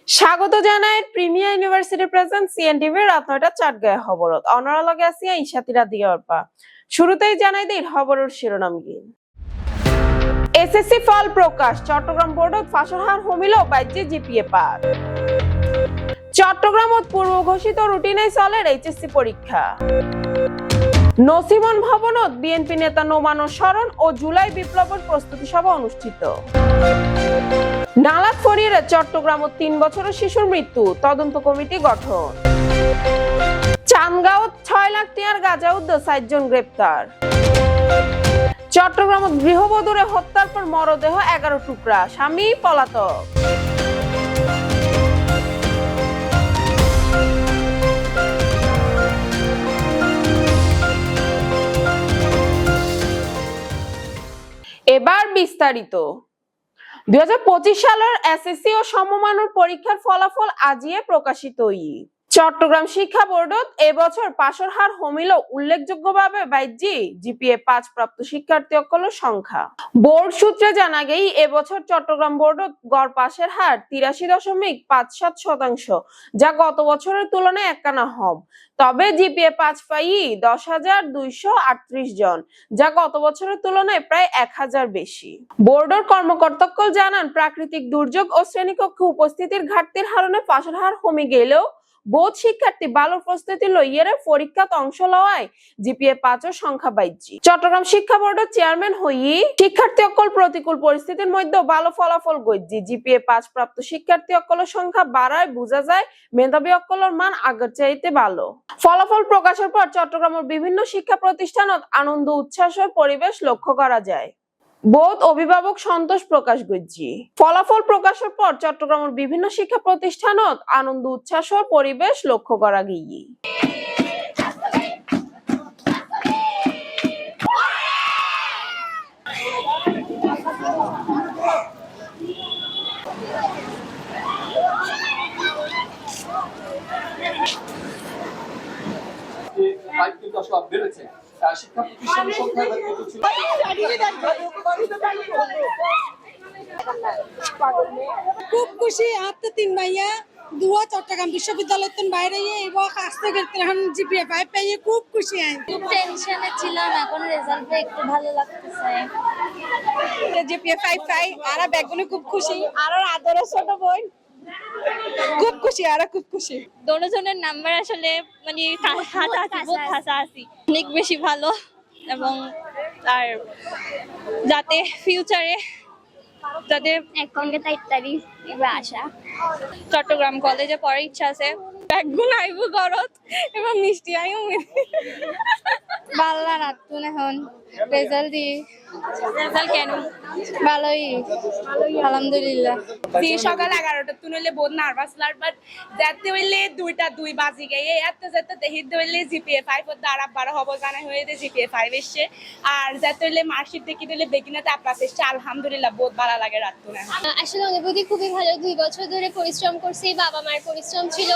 স্বাগত জানাই premier university present CNTV রাত ৯টা চাটগাঁয়ে খবরত অনরা লগে আছি ইশাতিরা দিয়ারপা শুরুতেই জানাই দেই খবরের শিরোনামগি এসএসসি ফল প্রকাশ চট্টগ্রাম বোর্ডত ফাঁসের হার কমিল বাইজে জিপিএ পাস চট্টগ্রামত পূর্ব ঘোষিত রুটিনে চলে এইচএসসি পরীক্ষা নসিমন ভবনত বিএনপি নেতা নোমানুর স্মরণ ও জুলাই বিপ্লবের প্রস্তুতি সভা অনুষ্ঠিত নালাত ফরিয়ে চট্টগ্রামত ৩ বছরের শিশুর মৃত্যু তদন্ত কমিটি গঠন চান্দগাঁওত ৬ লাখ টাকার গাঁজা উদ্যোগ ৬ জন গ্রেপ্তার চট্টগ্রামত গৃহবধূরে হত্যার পর মরদেহ ১১ টুকরা স্বামী পলাতক এবার বিস্তারিত ২০২৫ সালের এসএসসি ও সমমানের পরীক্ষার ফলাফল আজিয়ে প্রকাশিত চট্টগ্রাম শিক্ষা বোর্ডত এবছর পাশের হার কমিল উল্লেখযোগ্যভাবে বাইজি জিপিএ ৫ প্রাপ্ত শিক্ষার্থী অকলের সংখ্যা বোর্ড সূত্রে জানা গেই এবছর চট্টগ্রাম বোর্ডত গড় পাশের হার ৮৩.৫৭%, যা গত বছরের তুলনায় একখানা কম। তবে জিপিএ ৫ পাই ১০,২৩৮ জন, যা গত বছরের তুলনায় প্রায় ১,০০০ বেশি। বোর্ডের কর্মকর্তাক্কল জানান প্রাকৃতিক দুর্যোগ ও শ্রেণীকক্ষে উপস্থিতির ঘাটতির কারণে পাশের হার কমে গেলেও বহুত শিক্ষার্থী ভালো প্রস্তুতি লইয়ের পরীক্ষাত অংশ লওয়ায় জিপিএ ৫ সংখ্যা বাইজি। চট্টগ্রাম শিক্ষা বোর্ডের চেয়ারম্যান হই শিক্ষার্থী অকল প্রতিকূল পরিস্থিতির মধ্যে ভালো ফলাফল গজ্জি জিপিএ ৫ প্রাপ্ত শিক্ষার্থী অকলের সংখ্যা বাড়ায় বোঝা যায় মেধাবী অকলের মান আগের চাইতে ভালো। ফলাফল প্রকাশের পর চট্টগ্রামের বিভিন্ন শিক্ষা প্রতিষ্ঠানত আনন্দ উচ্ছ্বাসের পরিবেশ লক্ষ্য করা যায়। বোধ অভিভাবক সন্তোষ প্রকাশ গজ্জি। ফলাফল প্রকাশের পর চট্টগ্রামের বিভিন্ন শিক্ষা প্রতিষ্ঠানত আনন্দ উচ্ছ্বাস ও পরিবেশ লক্ষ্য করা গিয়ে শিক্ষা প্রতিষ্ঠানের সংখ্যা ছিল খুব খুশি আত্ম ৩ মাইয়া দুয়া চট্টগ্রাম বিশ্ববিদ্যালয়ের বাইরে এবং আসতে গেলে জিপিএ ৫ পাইয়ে খুব খুশি আই। খুব টেনশনে ছিলাম, এখন রেজাল্ট একটু ভালো লাগতেছে। জিপিএ ৫ পাই আর ব্যাগগুলো খুব খুশি আর আদরের ছোট বোন খুব খুশি আর খুব খুশি। দোনোজনের নাম্বার আসলে মানে কাছাকাছি অনেক বেশি ভালো এবং আর যাতে ফিউচারে যাদের এখনকে তাড়াতাড়ি এবার আসা চট্টগ্রাম কলেজে পড়ার ইচ্ছা আছে। ব্যাগগুলো আইব গরত এবং মিষ্টি আইও বাল্লা রাতুন এখন রেজাল্ট দি রেজাল্ট কেন ভালোই আলহামদুলিল্লাহ। সকাল 11টা তুনলে বহুত নার্ভাস বাট যাতে হইলে 2টা 2 বাজি গিয়ে এত যেতে দেখিতে হইলে জিপিএ 5 এর দ্বারা 12 হবো জানা হয়ে যে জিপিএ 5 এসছে আর যাতে হইলে মার্কশিট দেখি দিলে বেগিনাতে আপলাস এসছে আলহামদুলিল্লাহ বহুত ভালো লাগে রাতুন। আসলে অনুভূতি খুবই ভালো। 2 বছর ধরে পরিশ্রম করছি, বাবা মার পরিশ্রম ছিল,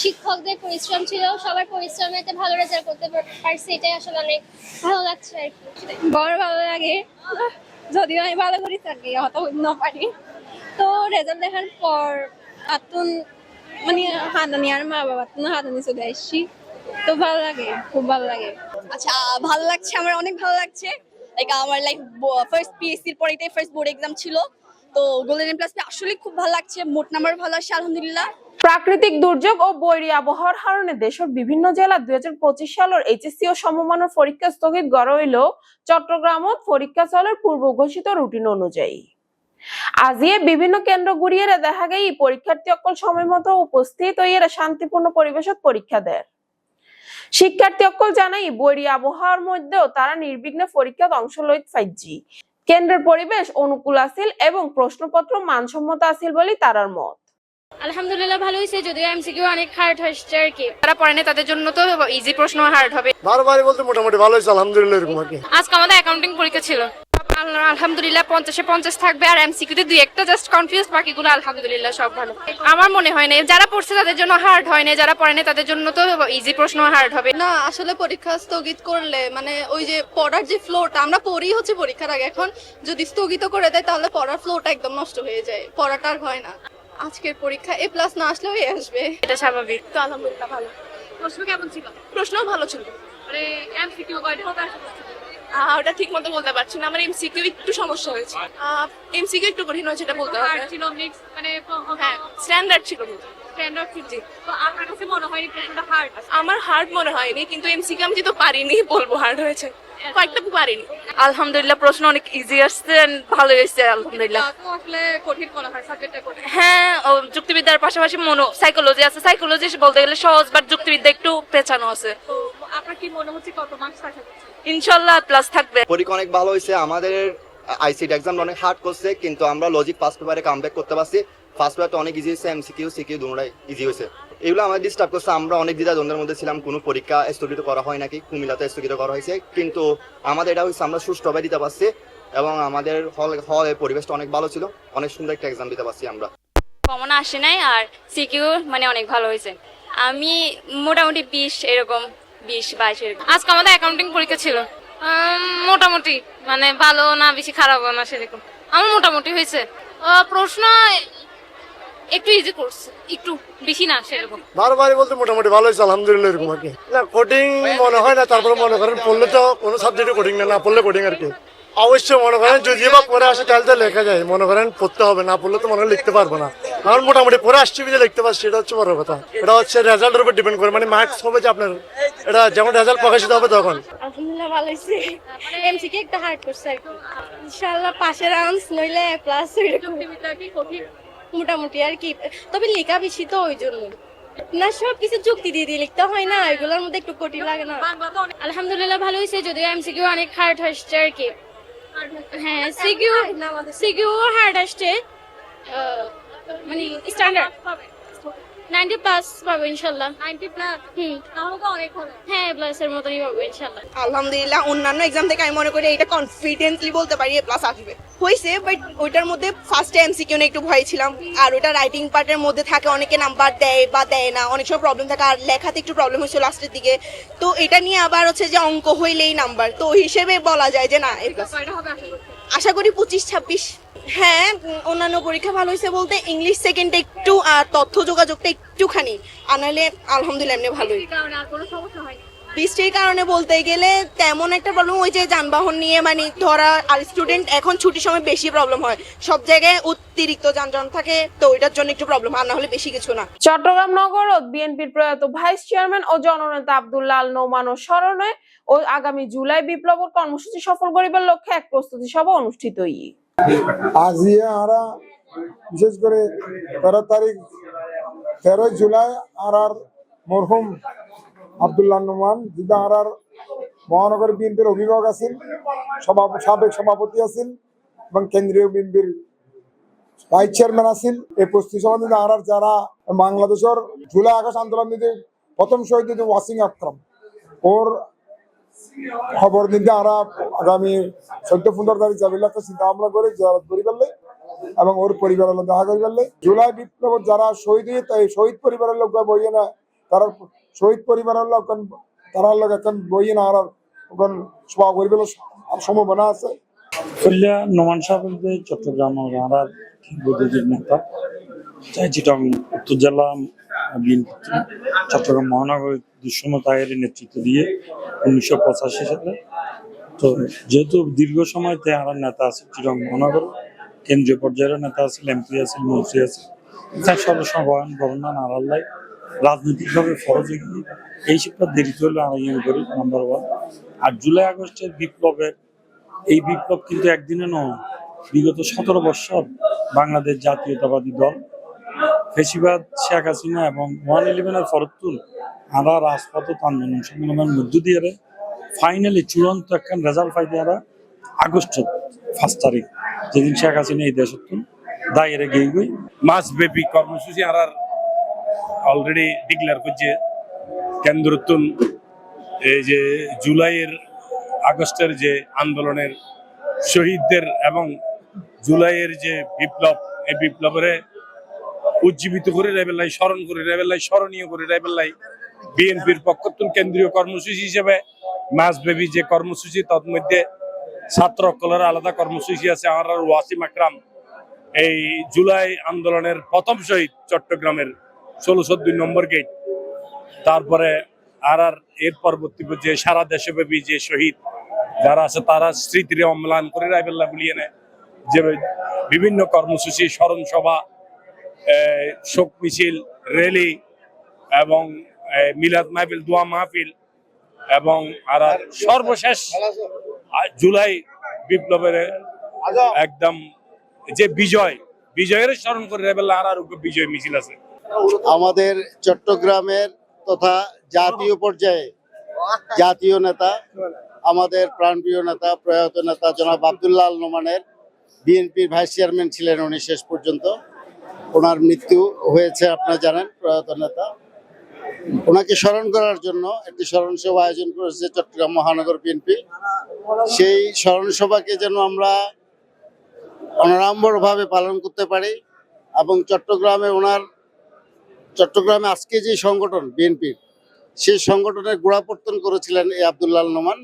শিক্ষকদের পরিশ্রম ছিল, সবার পরিশ্রমেতে ভালো রেজাল্ট করতে পারছি, এটাই আসলে অনেক ভালো লাগছে আর কি। বড় ভালো লাগে যদিও আমি ভালো করি থাকি হয়তো না পারি। তো রেজাল্ট দেখার পর আতুন মানে হাদানি আর মা বাবা তো হাদানি চলে আসছি, তো ভালো লাগে, খুব ভালো লাগে। আচ্ছা ভালো লাগছে, আমার অনেক ভালো লাগছে। লাইক আমার ফার্স্ট পিএসসির পরে এটাই ফার্স্ট বোর্ড এক্সাম ছিল, তো গোল্ডেন প্লাস আসলে খুব ভালো লাগছে। মোট নাম্বার ভালো আসছে আলহামদুলিল্লাহ। প্রাকৃতিক দুর্যোগ ও বৈরী আবহাওয়ার কারণে দেশের বিভিন্ন জেলা ২০২৫ সালের এইচএসসি ও সমমানের পরীক্ষা স্থগিত করা হইলেও চট্টগ্রামত পরীক্ষা চলার পূর্ব ঘোষিত রুটিন অনুযায়ী আজিয়ে বিভিন্ন কেন্দ্র ঘুরিয়ে দেখা গেই পরীক্ষার্থী অকল সময় মতো উপস্থিত হইয়ে শান্তিপূর্ণ পরিবেশত পরীক্ষা দেয়। শিক্ষার্থী অকল জানাই বৈরী আবহাওয়ার মধ্যেও তারা নির্বিঘ্নে পরীক্ষাত অংশ লইত পাইজি। কেন্দ্রের পরিবেশ অনুকূল আছিল এবং প্রশ্নপত্র মানসম্মত আছিল বলে তারার মত। আলহামদুলিল্লাহ ভালো হয়েছে, যদিও এমসিকিউ অনেক হার্ড হচ্ছে আর কি। যারা পড়ে না তাদের জন্য তো ইজি প্রশ্ন হার্ড হবে। বারবারই বলতে মোটামুটি ভালো হয়েছে আলহামদুলিল্লাহ। এরকম আর কি আজকে আমাদের অ্যাকাউন্টিং পরীক্ষা ছিল, আলহামদুলিল্লাহ 50-50 থাকবে আর এমসিকিউতে 2-1টা জাস্ট কনফিউজ, বাকিগুলো আলহামদুলিল্লাহ সব ভালো। আমার মনে হয় না যারা পড়ছে তাদের জন্য হার্ড হয় না, যারা পড়ে না তাদের জন্য তো ইজি প্রশ্ন হার্ড হবে না আসলে পরীক্ষা স্থগিত করলে মানে ওই যে পড়ার যে ফ্লোটা আমরা পড়ি হচ্ছে পরীক্ষার আগে, এখন যদি স্থগিত করে দেয় তাহলে পড়ার ফ্লোটা একদম নষ্ট হয়ে যায়, পড়াটা আর হয় না। আজকের পরীক্ষা এ প্লাস না আসলেও এ আসবে, এটা স্বাভাবিক। তো আলহামদুলিল্লাহ ভালো। প্রশ্ন কেমন ছিল? প্রশ্নও ভালো ছিল। মানে এমসিকিউ কয়টা হবে আশা করছি? ওটা ঠিক মতো বলতে পারছি না, আমার এমসিকিউ একটু সমস্যা হয়েছে। এমসিকিউ একটু কঠিন হয়েছে, এটা বলতে হবে। হার্ড ছিল mix, মানে হ্যাঁ, স্ট্যান্ডার্ড ছিল। স্ট্যান্ডার্ড ছিল। তো আপনার কাছে মনে হয়নি প্রশ্নটা হার্ড? আমার হার্ড মনে হয়নি, কিন্তু এমসিকিউ আমি যেহেতু পারিনি বলবো হার্ড হয়েছে, কয়েকটা পারিনি। আলহামদুলিল্লাহ প্রশ্ন অনেক ইজি আসছে, ভালো হয়েছে আলহামদুলিল্লাহ। তো আসলে কঠিন মনে হয় সাবজেক্টটা কঠিন। হ্যাঁ, যুক্তিবিদ্যার পাশাপাশি সাইকোলজি আছে। সাইকোলজি বলতে গেলে সহজ, বাট যুক্তিবিদ্যা একটু পেছানো আছে। তো আপনার কি মনে হচ্ছে কত মার্কস আশা করছেন? ইনশাল্লাহ প্লাস থাকবে। পরীক্ষা অনেক ভালো হয়েছে। আমাদের আইসিটি এক্সাম অনেক হার্ড করছে, কিন্তু আমরা লজিক ফার্স্ট পেপারে কামব্যাক করতে পারছি। ফার্স্ট পেপারটা অনেক ইজি হয়েছে, এমসিকিউ সিকিউ দুটোটাই ইজি হয়েছে। এগুলো আমাদের ডিস্টার্ব করছে, আমরা অনেক দ্বিধাদ্বন্দ্বের মধ্যে ছিলাম, কোনো পরীক্ষা স্থগিত করা হয় নাকি, কুমিল্লাতে স্থগিত করা হয়েছে, কিন্তু আমাদের এটা হয়েছে আমরা সুষ্ঠুভাবে দিতে পারছি এবং আমাদের হলের পরিবেশটা অনেক ভালো ছিল, অনেক সুন্দর একটা এক্সাম দিতে পারছি আমরা। কমন আসে নাই, আর সিকিউ মানে অনেক ভালো হয়েছে। আমি মোটামুটি 20 এরকম, 20-22 এরকম। আজকে আমাদের অ্যাকাউন্টিং পরীক্ষা ছিল, মোটামুটি, মানে ভালো না বেশি খারাপ না সেরকম, আমার মোটামুটি হয়েছে। প্রশ্ন একটু ইজি করছে, একটু বেশি না সেরকম। বারবারই বলতে মোটামুটি ভালো হয়েছে আলহামদুলিল্লাহ এরকম আর কি। না কঠিন মনে হয় না, তারপরে মনে করেন পড়লে তো কোনো সাবজেক্টে কঠিন না, না পড়লে কঠিন আর কি। অবশ্যই মনে করেন যদি বা পরে আসে তাহলে তো লেখা যায়, মনে করেন পড়তে হবে, না পড়লে তো মনে হয় লিখতে পারবো না। আমার মোটামুটি পরে আসছি যে লিখতে পারছি, এটা হচ্ছে বড় কথা। এটা হচ্ছে রেজাল্টের উপর ডিপেন্ড করে, মানে মার্কস হবে যে আপনার, এটা যেমন রেজাল্ট প্রকাশিত হবে তখন। আলহামদুলিল্লাহ ভালো হয়েছে। এমসিকিউ একটা হার্ড করছে আর কি। ইনশাআল্লাহ পাশের আনস নইলে প্লাস যুক্তিবিদ্যা কি কঠিন? মোটামুটি আর কি, তবে লেখা বেশি তো ওই জন্য না, সব কিছু যুক্তি দিয়ে দিয়ে লিখতে হয় না, এগুলোর মধ্যে একটু কঠিন লাগে না। বাংলা তো অনেক আলহামদুলিল্লাহ ভালো হয়েছে, যদিও এমসিকিউ অনেক হার্ড হয়েছে আর কি। হ্যাঁ, সিকিউ হার্ড আসছে, মানে স্ট্যান্ডার্ড 90 প্লাস পাবো ইনশাল্লাহ। 90 প্লাস, তাহলে তো অনেক হলো। হ্যাঁ, প্লাসের মতনই পাবো ইনশাল্লাহ। আলহামদুলিল্লাহ অন্যান্য এক্সাম থেকে আমি মনে করি এটা কনফিডেন্টলি বলতে পারি এ প্লাস আসবে হয়েছে, বাট ওইটার মধ্যে ফার্স্টে এমসিকিউ নিয়ে একটু ভয় ছিলাম, আর ওটা রাইটিং পার্টের মধ্যে থাকে, অনেকে নাম্বার দেয় বা দেয় না, অনেক সময় প্রবলেম থাকে, আর লেখাতে একটু প্রবলেম হয়েছিল লাস্টের দিকে। তো এটা নিয়ে আবার হচ্ছে যে অঙ্ক হইলেই নাম্বার, তো ওই হিসেবে বলা যায় যে না এ প্লাস। কয়টা হবে আশা করছেন? আশা করি 25-26। হ্যাঁ, অন্যান্য পরীক্ষা ভালো হয়েছে বলতে ইংলিশ সেকেন্ডে একটু, আর তথ্য যোগাযোগটা একটুখানি, আনালে আলহামদুলিল্লাহ এমনি ভালোই। এই কারণে আর কোনো সমস্যা হয়নি? বৃষ্টির কারণে বলতে গেলে তেমন একটা প্রবলেম, ওই যে যানবাহন নিয়ে, মানে ধরা আর স্টুডেন্ট এখন ছুটির সময় বেশি প্রবলেম হয়, সব জায়গায় অতিরিক্ত যানজট থাকে, তো ওইটার জন্য একটু প্রবলেম, আর না হলে বেশি কিছু না। চট্টগ্রাম নগর বিএনপির প্রয়াত ভাইস চেয়ারম্যান ও জননেতা আব্দুল্লাহ আল নোমানের স্মরণে ও আগামী জুলাই বিপ্লব কর্মসূচি সফল করিবার লক্ষ্যে এক প্রস্তুতি সভা অনুষ্ঠিত হই। আজ আমরা বিশেষ করে 13 জুলাই আর মরহুম আব্দুল্লাহ নোমান যিনি আর মহানগর বিএনপির অভিভাবক আছেন, সাবেক সভাপতি আছেন এবং কেন্দ্রীয় বিএনপির ভাইস চেয়ারম্যান আছেন। এই প্রস্তুতি সভা আর যারা বাংলাদেশের জুলাই আগস্ট আন্দোলন নিতে প্রথম শহীদ ওয়াসিম আকরাম, ওর খবর নিতে আমরা আগামী 14-15 তারিখ যাবিল্লা চিন্তা ভাবনা করে জিয়ারত করি ফেললে এবং ওর পরিবারের লোক দেখা করে ফেললে। জুলাই বিপ্লব যারা শহীদ হয়ে, তাই শহীদ পরিবারের লোক বইয়ে না, তারা শহীদ পরিবারের লোক তারা লোক এখন বইয়ে না, আর ওখান সভা করি ফেলার সম্ভাবনা আছে। ফুল্লা নোমান সাহেব চট্টগ্রাম আর বুদ্ধিজীবী নেতা, চিটং উত্তর জেলা বিএনপি চট্টগ্রাম মহানগর দুঃসময় তাহের নেতৃত্ব দিয়ে 1985 সালে। তো যেহেতু দীর্ঘ সময় তাহার নেতা আছে চিটং মহানগর, কেন্দ্রীয় পর্যায়ের নেতা আছে, এমপি আছে, মন্ত্রী আছে, তার সদস্য গভর্নর আড়াল্লাই রাজনৈতিকভাবে ফরজে গিয়ে এই শিক্ষা দেরিতে হলে আমরা করি নাম্বার 1। আর জুলাই আগস্টের বিপ্লবের এই বিপ্লব কিন্তু একদিনে নয়, বিগত 17 বছর বাংলাদেশ জাতীয়তাবাদী দল, ফেসিবাদ শেখ হাসিনা এবং 111-এর ফরতুল আমরা রাজপথ আন্দোলন সংগ্রামের মধ্য দিয়ে ফাইনালি চূড়ান্ত একখান রেজাল্ট পাই দিয়ে আগস্ট 1 তারিখ, যেদিন শেখ হাসিনা এই দেশ দায়ের গিয়ে গই মাসব্যাপী কর্মসূচি আর অলরেডি ডিক্লেয়ার করছে কেন্দ্র। এই যে জুলাইয়ের আগস্টের যে আন্দোলনের শহীদদের এবং জুলাইয়ের যে বিপ্লব, এই বিপ্লবের উজ্জীবিত করে রেবেলাই, স্মরণ করে রেবেলাই, স্মরণীয় করে রেবেলাই বিএনপির পক্ষ কেন্দ্রীয় কর্মসূচি হিসেবে মাসব্যাপী যে কর্মসূচি, তার মধ্যে ছাত্র কলের আলাদা কর্মসূচি আছে। আমার ওয়াসিম আকরাম এই জুলাই আন্দোলনের প্রথম শহীদ চট্টগ্রামের 16-14 নম্বর গেট, তারপরে আর এর পরবর্তী যে সারা দেশব্যাপী যে শহীদ যারা আছে তারা স্মৃতিরে অম্লান করে রাইবেল্লা বুলিয়ে নেয়, যে বিভিন্ন কর্মসূচি, স্মরণ সভা, শোক মিছিল, র্যালি এবং মিলাদ মাহফিল, দোয়া মাহফিল এবং আর সর্বশেষ জুলাই বিপ্লবের একদম যে বিজয়ের স্মরণ করে রাইবেল্লা আর বিজয় মিছিল আছে। আমাদের চট্টগ্রামের তথা জাতীয় পর্যায়ে জাতীয় নেতা, আমাদের প্রাণপ্রিয় নেতা, প্রয়াত নেতা জনাব আব্দুল্লাহ আল নোমানের, বিএনপির ভাইস চেয়ারম্যান ছিলেন উনি শেষ পর্যন্ত। ওনার মৃত্যু হয়েছে আপনারা জানেন। প্রয়াত নেতা, ওনাকে স্মরণ করার জন্য একটি স্মরণ সভা আয়োজন করেছে চট্টগ্রাম মহানগর বিএনপি। সেই স্মরণ সভাকে যেন আমরা অনাড়ম্বরভাবে পালন করতে পারি এবং চট্টগ্রামে আজকে যে সংগঠন বিএনপির, সেই সংগঠনের গোড়াপত্তন করেছিলেন এই আব্দুল্লাহ আল নোমান।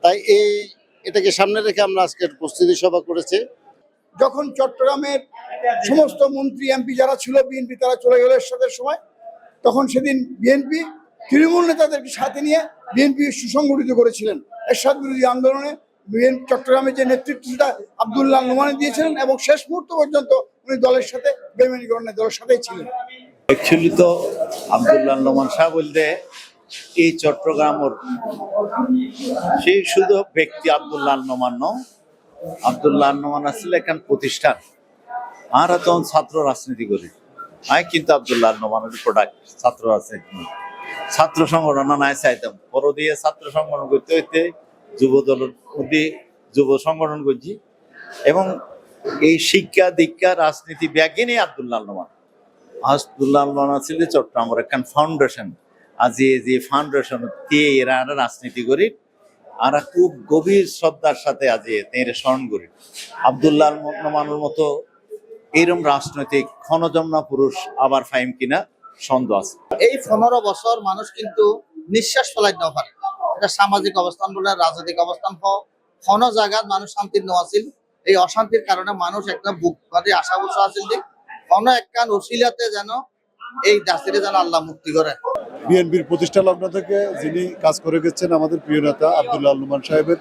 তাই এটাকে সামনে রেখে আমরা আজকের প্রস্তুতি সভা করেছি। যখন চট্টগ্রামের সমস্ত মন্ত্রী এমপি যারা ছিল বিএনপি তারা চলে গেল এরশাদের সময়, তখন সেদিন বিএনপি তৃণমূল নেতাদেরকে সাথে নিয়ে বিএনপি সুসংগঠিত করেছিলেন এরশাদ বিরোধী আন্দোলনে। চট্টগ্রামের যে নেতৃত্ব সেটা আব্দুল্লাহ আল নোমানে দিয়েছিলেন এবং শেষ মুহূর্ত পর্যন্ত উনি দলের সাথে বেইমানি করেন না, দলের সাথেই ছিলেন। একচুয়ালি তো আব্দুল্লাহ নোমান সাহ বলতে এই চট্টগ্রামের সেই শুধু ব্যক্তি আব্দুল্লাহ নোমান আব্দুল্লাহ নোমান আসলে এখান প্রতিষ্ঠান। আমরা তখন ছাত্র রাজনীতি করি, আমি কিন্তু আব্দুল্লাহ নোমানের প্রোডাক্ট ছাত্র রাজনীতি, ছাত্র সংগঠন নাই চাইতাম। পর দিয়ে ছাত্র সংগঠন করতে হইতে যুব দলের মধ্যে যুব সংগঠন করছি এবং এই শিক্ষা দীক্ষা রাজনীতি ব্যাগিনী আব্দুল্লাহ নোমান। আব্দুল্লাহ নোমান ছিল চট্টগ্রামের একখান ফাউন্ডেশন। আজ যে ফাউন্ডেশন এরা রাজনীতি করি, আমরা খুব গভীর শ্রদ্ধার সাথে আজ এরা স্মরণ করি। আব্দুল্লাহ নোমানের মতো এইরকম রাজনৈতিক ক্ষণজম্না পুরুষ আবার ফাইম কিনা সন্দেহ আছে। এই 15 বছর মানুষ কিন্তু নিঃশ্বাস ফেলাই না পারে। এটা সামাজিক অবস্থান বলে রাজনৈতিক অবস্থান কোনো জায়গায় মানুষ শান্তির নোয়াছিল। এই অশান্তির কারণে মানুষ একটা বুক বাদে আশা বসে আছিল যে কোনো একখান উসিলাতে যেন এই দাসিরে যেন আল্লাহ মুক্তি করে। বিএনপির প্রতিষ্ঠা লগ্ন থেকে যিনি কাজ করে গেছেন আমাদের প্রিয় নেতা আব্দুল্লাহ আল নোমান সাহেবের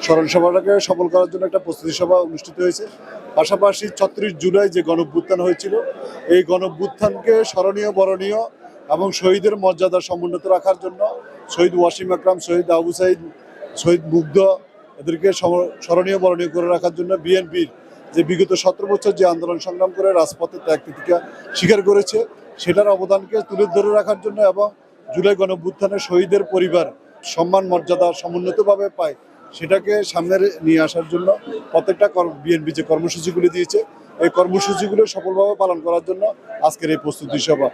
স্মরণ সভাটাকে সফল করার জন্য একটা প্রস্তুতি সভা অনুষ্ঠিত হয়েছে। পাশাপাশি 36 জুলাই যে গণঅভ্যুত্থান হয়েছিল, এই গণঅভ্যুত্থানকে স্মরণীয়, বরণীয় এবং শহীদের মর্যাদা সমুন্নত রাখার জন্য শহীদ ওয়াসিম আকরাম, শহীদ আবু সাইদ, শহীদ মুগ্ধ, এদেরকে স্মরণীয়, বরণীয় করে রাখার জন্য বিএনপির যে বিগত 17 বছর যে আন্দোলন সংগ্রাম করে রাজপথে ত্যাগ তিতিক্ষা স্বীকার করেছে, সেটার অবদানকে তুলে ধরে রাখার জন্য এবং জুলাই গণঅভ্যুত্থানে শহীদের পরিবার সম্মান মর্যাদা সমুন্নতভাবে পায় সেটাকে সামনে নিয়ে আসার জন্য প্রত্যেকটা বিএনপি যে কর্মসূচিগুলি দিয়েছে, এই কর্মসূচিগুলো সফলভাবে পালন করার জন্য আজকের এই প্রস্তুতি সভা।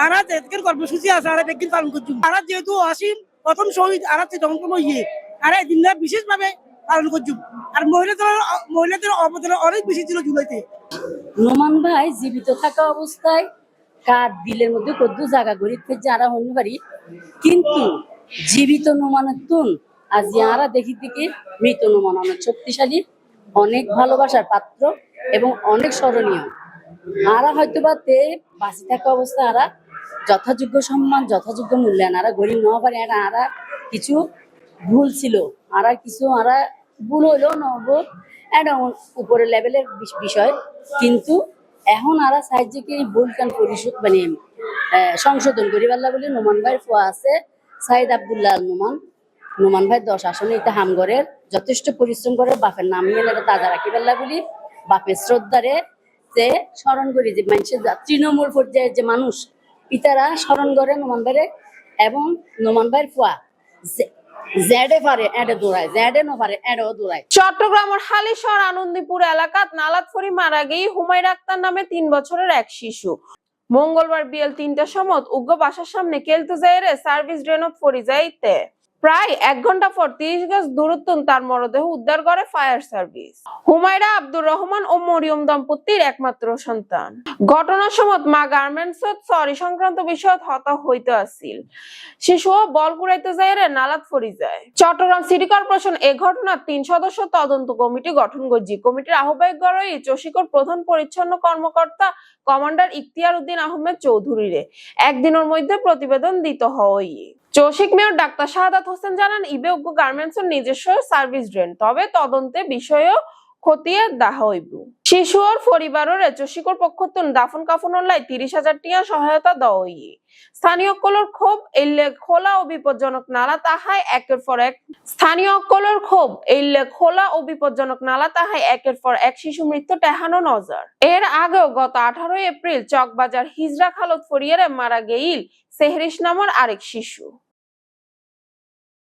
আমরা আজকের কর্মসূচি আছে আর একদিন পালন করছি। আমরা যেহেতু আসিম প্রথম শহীদ আর জন্ম ইয়ে আর এই দিনটা বিশেষভাবে পালন করছি। আর মহিলাদের অবদান অনেক বেশি ছিল জুলাইতে। নোমান ভাই জীবিত থাকা অবস্থায় কার দিলের মধ্যে কদ্দু জায়গা গরিব যারা হইতে পারি, কিন্তু জীবিত নোমানের তুন আজ যারা দেখি থেকে মৃত নোমান অনেক শক্তিশালী, অনেক ভালোবাসার পাত্র এবং অনেক স্মরণীয়। আরা হয়তো বা তে বাঁচে থাকা অবস্থায় আরা যথাযোগ্য সম্মান, যথাযোগ্য মূল্যায়ন আরা গরিব নেওয়া পারে। আরা কিছু ভুল ছিল, আরা কিছু আরা ভুল হইলেও নহব, এটা উপরের লেভেলের বিষয়। কিন্তু এখন আরা সাহায্যকে এই ভুলটান পরিশোধ মানে সংশোধন করি পারলা বলে নোমান ভাইয়ের ফোয়া আছে সাইদ আব্দুল্লাহ আল নোমান। নোমান ভাই 10 আসনে এটা হামগরের যথেষ্ট পরিশ্রম করে বাপের নাম নিয়ে তাজা রাখি পারলা বলি বাপের শ্রদ্ধারে যে স্মরণ করি যে মানুষের তৃণমূল পর্যায়ের যে মানুষ পিতারা স্মরণ করে নোমান ভাইরে এবং নোমান ভাইয়ের ফোয়া চট্টগ্রামের হালিশহর আনন্দীপুর এলাকাত নালাতফড়ি মারা গিয়ে হুমায়রা আক্তার নামে 3 বছরের এক শিশু মঙ্গলবার বিকেল 3টার সময় উগ্র বাসার সামনে কেলতে যাইরে সার্ভিস ড্রেনত পড়ে যাইতে প্রায় 1 ঘন্টা পর 30 গজ দূরত্ব তার মরদেহ উদ্ধার করে ফায়ার সার্ভিস। হুমায়রা আব্দুর রহমান ও মরিয়ম দম্পতির একমাত্র সন্তান। ঘটনার সময় মা গার্মেন্টস সরি সংক্রান্ত বিষয়ত হতা হইতে আসিল। শিশু বল কুড়াইতে যায় নালাত ফরি যায়। চট্টগ্রাম সিটি কর্পোরেশন এ ঘটনার 3 সদস্য তদন্ত কমিটি গঠন করছে। কমিটির আহ্বায়ক গড়ই চসিকর প্রধান পরিচ্ছন্ন কর্মকর্তা কমান্ডার ইখতিয়ার উদ্দিন আহমেদ চৌধুরীরে একদিনের মধ্যে প্রতিবেদন দিতে হয়। চৌশিক মেয়র ডাক্তার শাহাদাত হোসেন জানান ইবেজ্ঞ গার্মেন্টস নিজস্ব সার্ভিস ড্রেন, তবে তদন্তে বিষয় খতিয়ে দেখা হইব। শিশু ওর পরিবারের চসিকর পক্ষ দাফন কাফনের লাই 30,000 টিয়া সহায়তা দেওয়া হই। স্থানীয় কলর ক্ষোভ এলে খোলা ও বিপজ্জনক নালা তাহায় একের পর এক একের পর এক শিশু মৃত্যু টেহানো নজর। এর আগেও গত 18 এপ্রিল চকবাজার হিজরা খালত ফরিয়ারে মারা গেইল সেহরিশ নামের আরেক শিশু।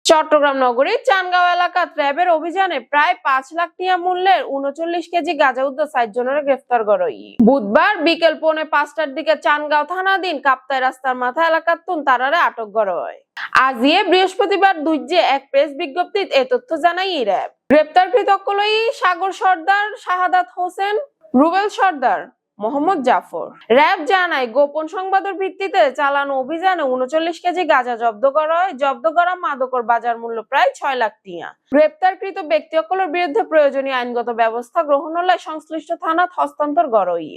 চট্টগ্রাম নগরীর চানগাঁও এলাকাত র্যাবের অভিযানে প্রায় 5 লাখ টাকা মূল্যের 39 কেজি গাঁজা উদ্ধার 4 জনের গ্রেফতার করই। বুধবার বিকেল 4:45টার দিকে চানগাঁও থানাধীন কাপ্তাই রাস্তার মাথা এলাকাত তারারে আটক করা হয়। আজিয়ে বৃহস্পতিবার দুইজে এক প্রেস বিজ্ঞপ্তিত এ তথ্য জানাই র্যাব। গ্রেপ্তারকৃত কলই সাগর সর্দার, শাহাদাত হোসেন, রুবেল সর্দার, মোহাম্মদ জাফর। র্যাব জানায় গোপন সংবাদের ভিত্তিতে চালানো অভিযানে 39 কেজি গাঁজা জব্দ করা হয়। জব্দ করা মাদকর বাজার মূল্য প্রায় 6 লাখ টাকা। গ্রেপ্তারকৃত ব্যক্তিসকলের বিরুদ্ধে প্রয়োজনীয় আইনগত ব্যবস্থা গ্রহণ হলে সংশ্লিষ্ট থানাত হস্তান্তর করই।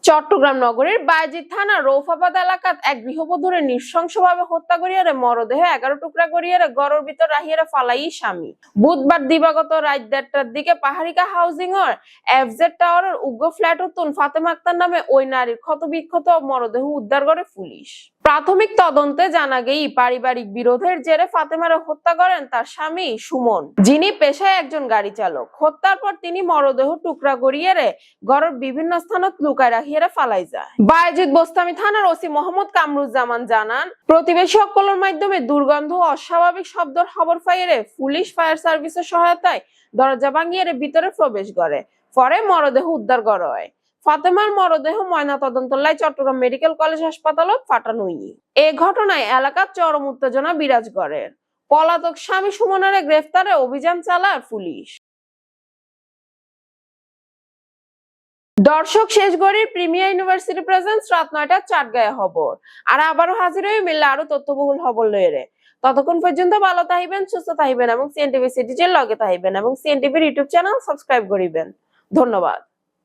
চট্টগ্রাম নগরীর বায়েজিদ থানা রৌফাবাদ এলাকাত এক গৃহবধূরে নৃশংসভাবে হত্যা করিয়ারে মরদেহ 11 টুকরা করিয়ারে গড়ের ভিতর রাহিয়ারে ফালাই স্বামী। বুধবার দিবাগত রাত 1:30টার দিকে পাহাড়িকা হাউজিং এর এফজেড টাওয়ারের উগ্র ফ্ল্যাট উত্তন ফাতেমা আক্তার নামে ওই নারীর ক্ষতবিক্ষত মরদেহ উদ্ধার করে পুলিশ। প্রাথমিক তদন্তে জানা গেই পারিবারিক বিরোধের জেরে ফাতেমারে হত্যা করেন তার স্বামী সুমন, যিনি পেশায় একজন গাড়ি চালক। হত্যার পর তিনি মরদেহ টুকরা করিয়ারে ঘরের বিভিন্ন স্থানত লুকায় রাখিয়ারে ফালাই যায়। বায়েজিদ বোস্তামি থানার ওসি মোহাম্মদ কামরুজ্জামান জানান, প্রতিবেশী সকলের মাধ্যমে দুর্গন্ধ ও অস্বাভাবিক শব্দের খবর পাইয়ে পুলিশ ফায়ার সার্ভিসের সহায়তায় দরজা ভাঙিয়ে ভিতরে প্রবেশ করে। পরে মরদেহ উদ্ধার করা হয়। ফাতেমার মরদেহ ময়না তদন্ত লাই চট্টগ্রাম মেডিকেল কলেজ হাসপাতালত পাঠানো হই। এ ঘটনায় এলাকার চরম উত্তেজনা বিরাজ করে। পলাতক স্বামী সুমনের গ্রেফতারে অভিযান চালায় পুলিশ। দর্শক, শেষ গড়ির প্রিমিয়ার ইউনিভার্সিটি প্রেজেন্স রাত 9টায় চাটগাঁয়ে খবর। আর আবারও হাজির হয়ে মিললে আরো তথ্যবহুল খবর লইরে। ততক্ষণ পর্যন্ত ভালো থাকবেন, সুস্থ থাকবেন এবং সিএনটিভি সিটিজের লগে থাকবেন এবং সিএনটিভির ইউটিউব চ্যানেল সাবস্ক্রাইব করিবেন। ধন্যবাদ।